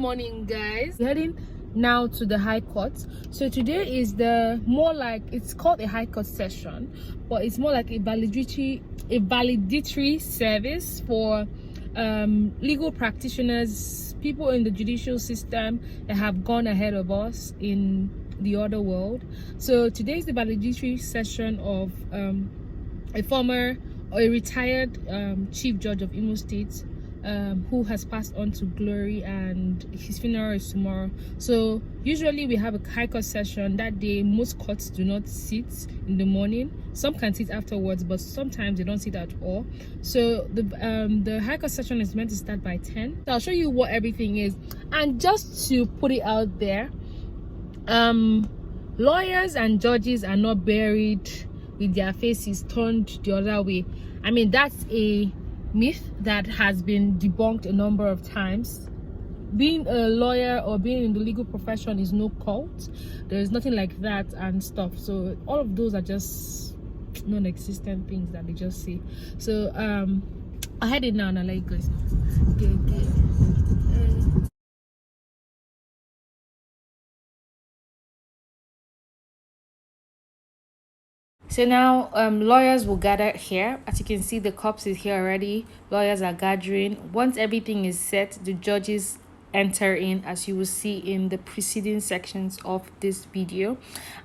morning, guys. We're heading now to the High Court. So today is the more like, it's called a High Court session, but it's more like a valedictory service for legal practitioners, people in the judicial system that have gone ahead of us in the other world. So today is the valedictory session of a former or a retired chief judge of Imo State, who has passed on to glory, and his funeral is tomorrow. So usually we have a high court session that day. Most courts do not sit in the morning. Some can sit afterwards, but sometimes they don't sit at all. So the high court session is meant to start by 10. So I'll show you what everything is. And just to put it out there, lawyers and judges are not buried with their faces turned the other way. I mean, that's a myth that has been debunked a number of times. Being a lawyer or being in the legal profession is no cult. There is nothing like that and stuff. So all of those are just non-existent things that they just say. So I had it now and I let you guys know. Okay. So now lawyers will gather here. As you can see, the cops is here already. Lawyers are gathering. Once everything is set, the judges enter in, as you will see in the preceding sections of this video.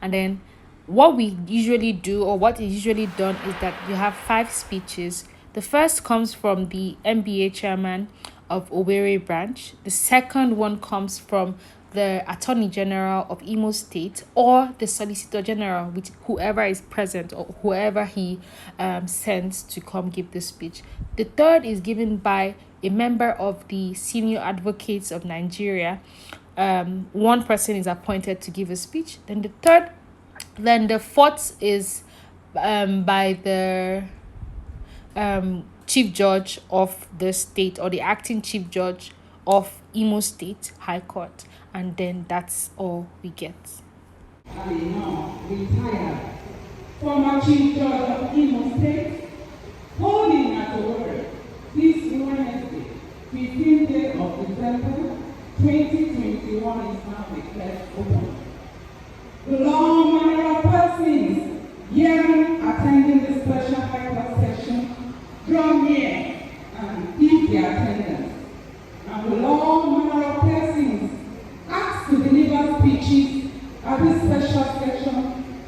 And then what we usually do, or what is usually done, is that you have 5 speeches. The first comes from the MBA chairman of Owerri branch. The second one comes from the Attorney General of Imo State, or the Solicitor General, which whoever is present or whoever he sends to come give the speech. The third is given by a member of the Senior Advocates of Nigeria. One person is appointed to give a speech. Then the fourth is by the Chief Judge of the state, or the acting Chief Judge of Imo State High Court. And then that's all we get. Now retired former Chief Judge of Imo State, holding at Owerri this Wednesday, 15th day of December 2021, is now declared open. The long manner of persons here attending the special High Court session draw near and give their attendance. And the long manner of persons asked to deliver speeches at this special session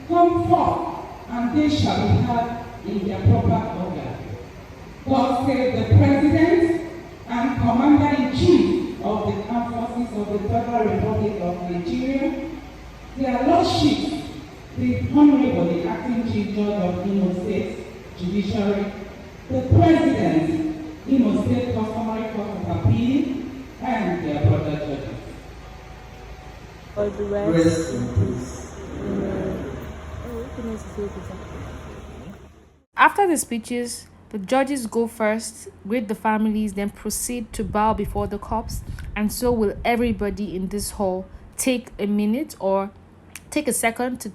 come forth, and they shall be heard in their proper order. God save the President and Commander-in-Chief of the Armed Forces of the Federal Republic of Nigeria, their Lordships, the Honorable the Acting Chief Judge of Imo State Judiciary, the President, Imo State Customary Court of Appeal, and their brother judges. Rest in peace. After the speeches, the judges go first, greet the families, then proceed to bow before the cops. And so will everybody in this hall take a minute or take a second to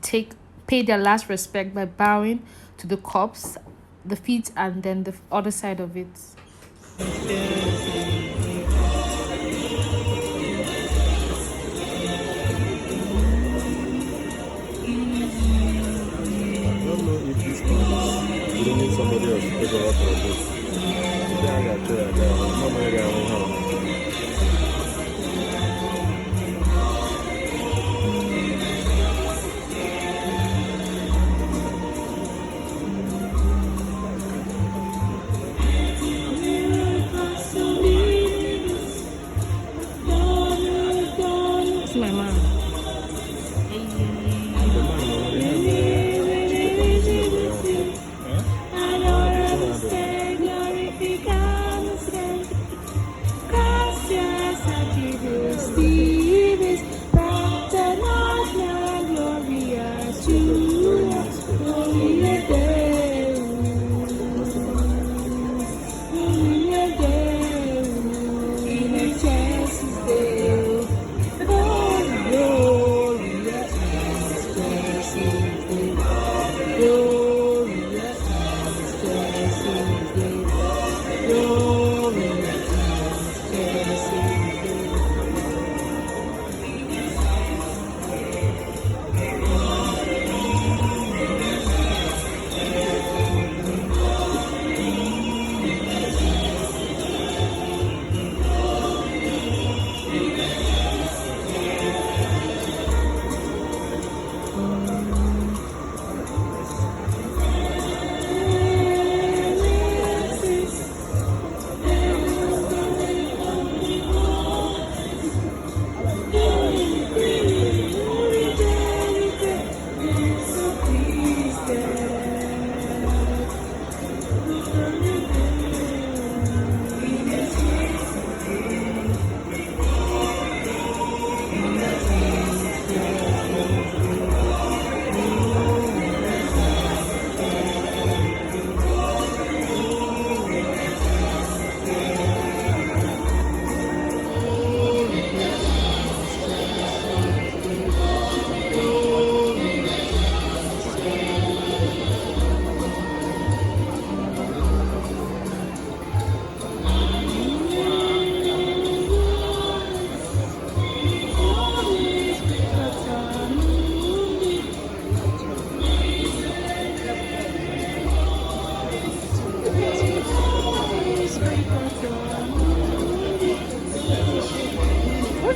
pay their last respect by bowing to the cops, the feet, and then the other side of it. You don't need somebody else to take over for this. It's my mom.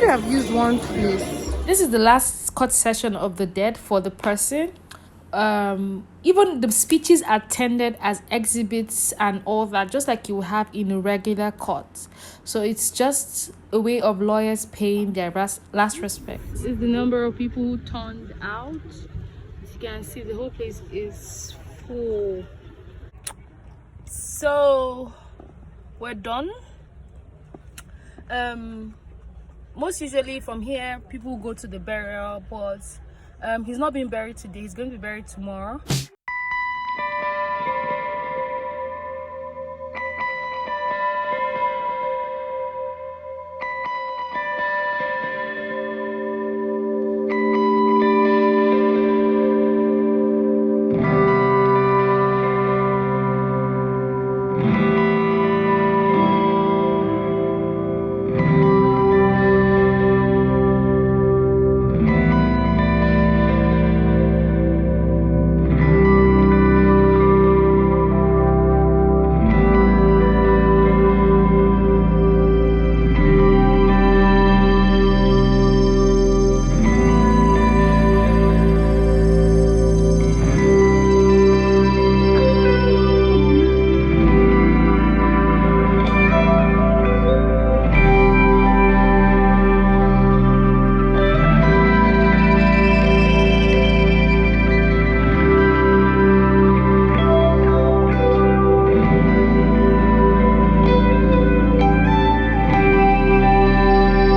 only have used one place. This is the last court session of the dead for the person. Even the speeches attended as exhibits and all that, just like you have in a regular court. So it's just a way of lawyers paying their last respect. This is the number of people who turned out. As you can see, the whole place is full. So we're done. Most usually from here people go to the burial, but he's not being buried today, he's going to be buried tomorrow.